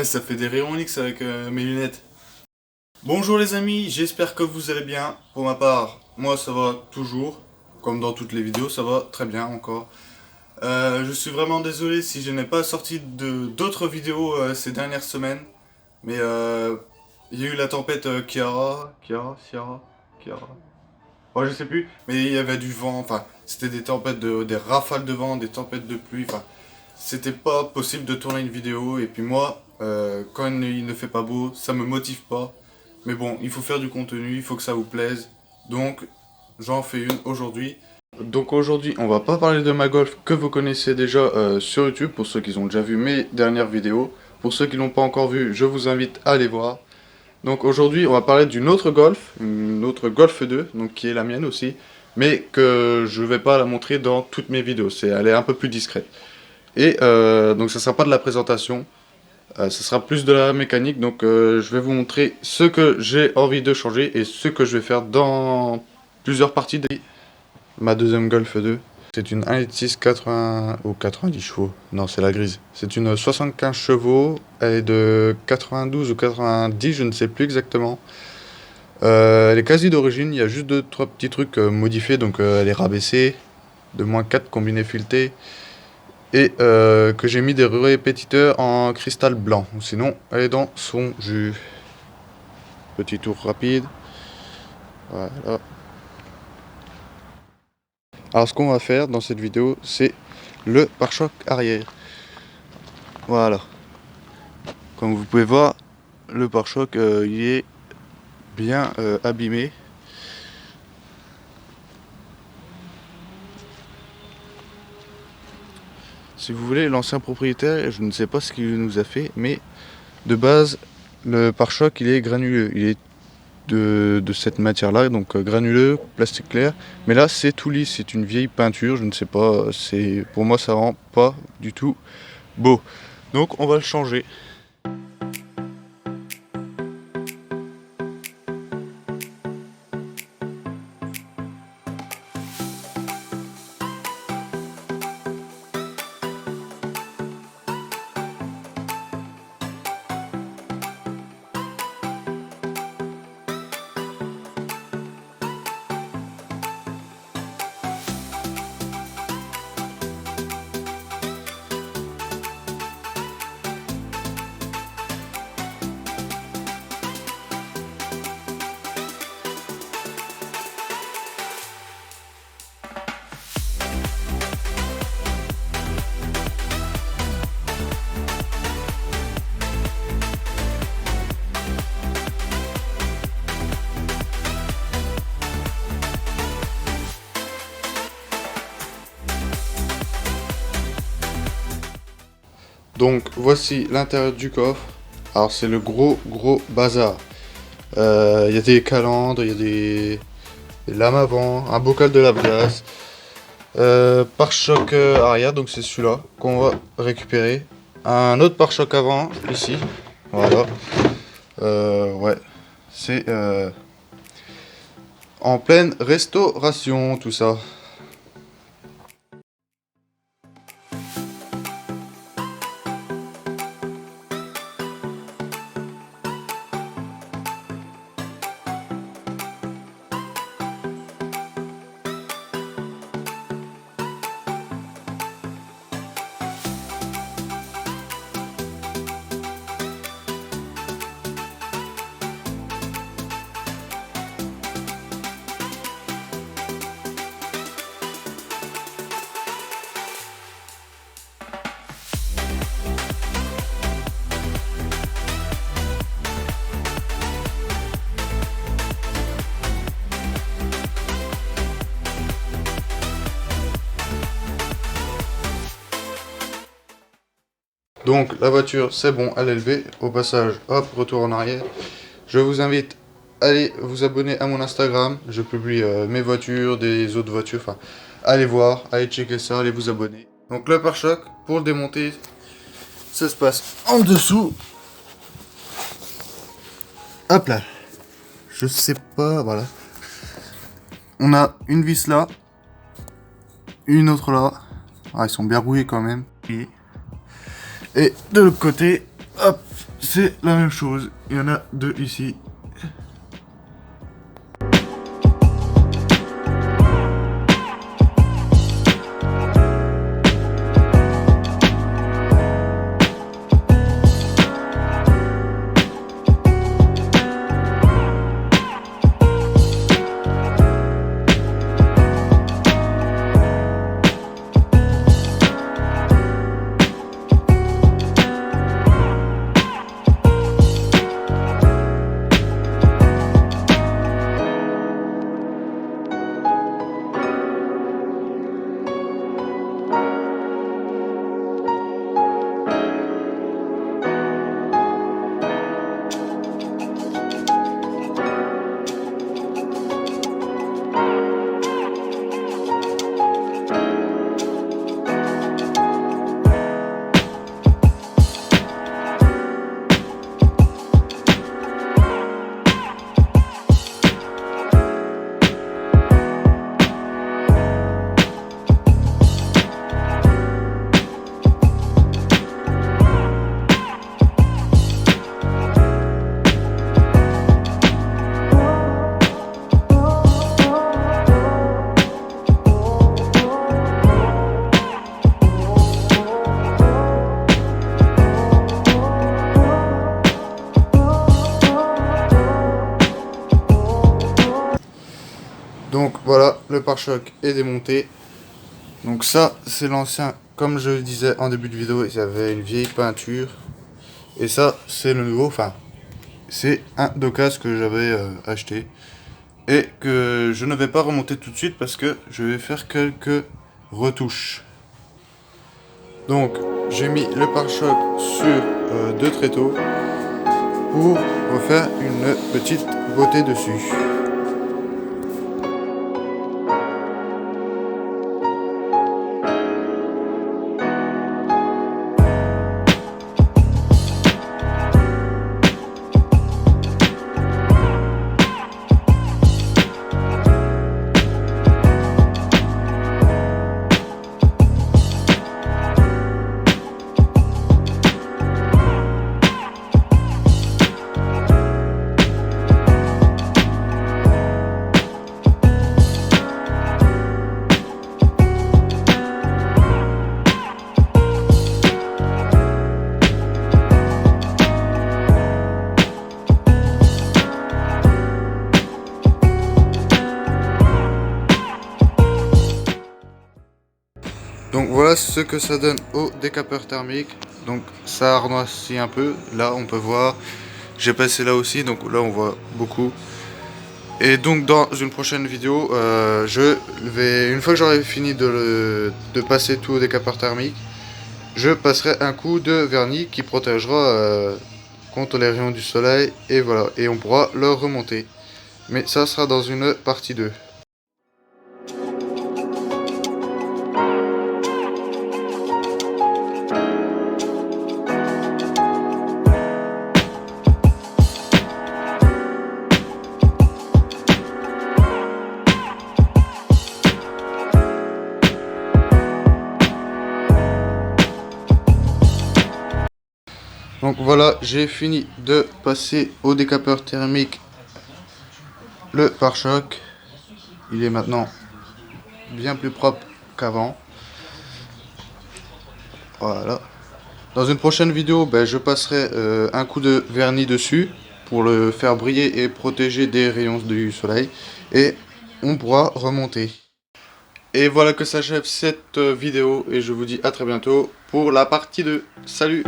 Ça fait des rayons X avec mes lunettes. Bonjour les amis, j'espère que vous allez bien. Pour ma part, moi ça va toujours. Comme dans toutes les vidéos, ça va très bien encore. Je suis vraiment désolé si je n'ai pas sorti d'autres vidéos ces dernières semaines. Mais il y a eu la tempête Kiara. Ouais, je sais plus. Mais il y avait du vent, enfin, c'était des tempêtes des rafales de vent, des tempêtes de pluie, enfin, c'était pas possible de tourner une vidéo. Et puis moi, quand il ne fait pas beau, ça me motive pas. Mais bon, il faut faire du contenu, il faut que ça vous plaise. Donc, j'en fais une aujourd'hui. Donc aujourd'hui, on va pas parler de ma Golf que vous connaissez déjà sur YouTube, pour ceux qui ont déjà vu mes dernières vidéos. Pour ceux qui l'ont pas encore vu, je vous invite à aller voir. Donc aujourd'hui, on va parler d'une autre Golf, une autre Golf 2, donc qui est la mienne aussi, mais que je vais pas la montrer dans toutes mes vidéos, elle est un peu plus discrète. Et donc ça sera pas de la présentation, ça sera plus de la mécanique, donc je vais vous montrer ce que j'ai envie de changer et ce que je vais faire dans plusieurs parties de ma deuxième Golf 2. C'est une 1.6 80 ou 90 chevaux. Non, c'est la grise. C'est une 75 chevaux. Elle est de 92 ou 90, je ne sais plus exactement. Elle est quasi d'origine. Il y a juste 2-3 petits trucs modifiés. Donc elle est rabaissée de -4 combiné fileté. Et que j'ai mis des répétiteurs en cristal blanc. Sinon, elle est dans son jus. Petit tour rapide. Voilà. Alors ce qu'on va faire dans cette vidéo, c'est le pare-choc arrière. Voilà. Comme vous pouvez voir, le pare-choc il est bien abîmé. Si vous voulez, l'ancien propriétaire, je ne sais pas ce qu'il nous a fait, mais de base, le pare-choc il est granuleux. Il est de cette matière-là, donc granuleux, plastique clair. Mais là, c'est tout lisse, c'est une vieille peinture, je ne sais pas. Pour moi, ça rend pas du tout beau. Donc, on va le changer. Donc voici l'intérieur du coffre. Alors c'est le gros bazar. Il y a des calandres, il y a des lames avant, un bocal de lave-glace, pare-choc arrière, donc c'est celui-là qu'on va récupérer. Un autre pare-choc avant, ici. Voilà. Ouais. C'est en pleine restauration tout ça. Donc la voiture c'est bon, elle est levée. Au passage, hop, retour en arrière. Je vous invite à aller vous abonner à mon Instagram. Je publie mes voitures, des autres voitures. Enfin, allez voir, allez checker ça, allez vous abonner. Donc le pare-choc, pour le démonter, ça se passe en dessous. Hop là. Je sais pas, voilà. On a une vis là. Une autre là. Ah, ils sont bien rouillés quand même. Et de l'autre côté, hop, c'est la même chose. Il y en a deux ici. Donc voilà, le pare-choc est démonté. Donc ça, c'est l'ancien, comme je le disais en début de vidéo, il y avait une vieille peinture. Et ça, c'est le nouveau, enfin, c'est un Docas que j'avais acheté. Et que je ne vais pas remonter tout de suite parce que je vais faire quelques retouches. Donc, j'ai mis le pare-choc sur deux tréteaux pour refaire une petite beauté dessus. Donc voilà ce que ça donne au décapeur thermique. Donc ça harnoisit un peu. Là on peut voir. J'ai passé là aussi. Donc là on voit beaucoup. Et donc dans une prochaine vidéo, une fois que j'aurai fini de passer tout au décapeur thermique, je passerai un coup de vernis qui protégera contre les rayons du soleil. Et voilà. Et on pourra le remonter. Mais ça sera dans une partie 2. Donc voilà, j'ai fini de passer au décapeur thermique le pare-choc. Il est maintenant bien plus propre qu'avant. Voilà. Dans une prochaine vidéo, je passerai un coup de vernis dessus pour le faire briller et protéger des rayons du soleil. Et on pourra remonter. Et voilà que s'achève cette vidéo et je vous dis à très bientôt pour la partie 2. Salut!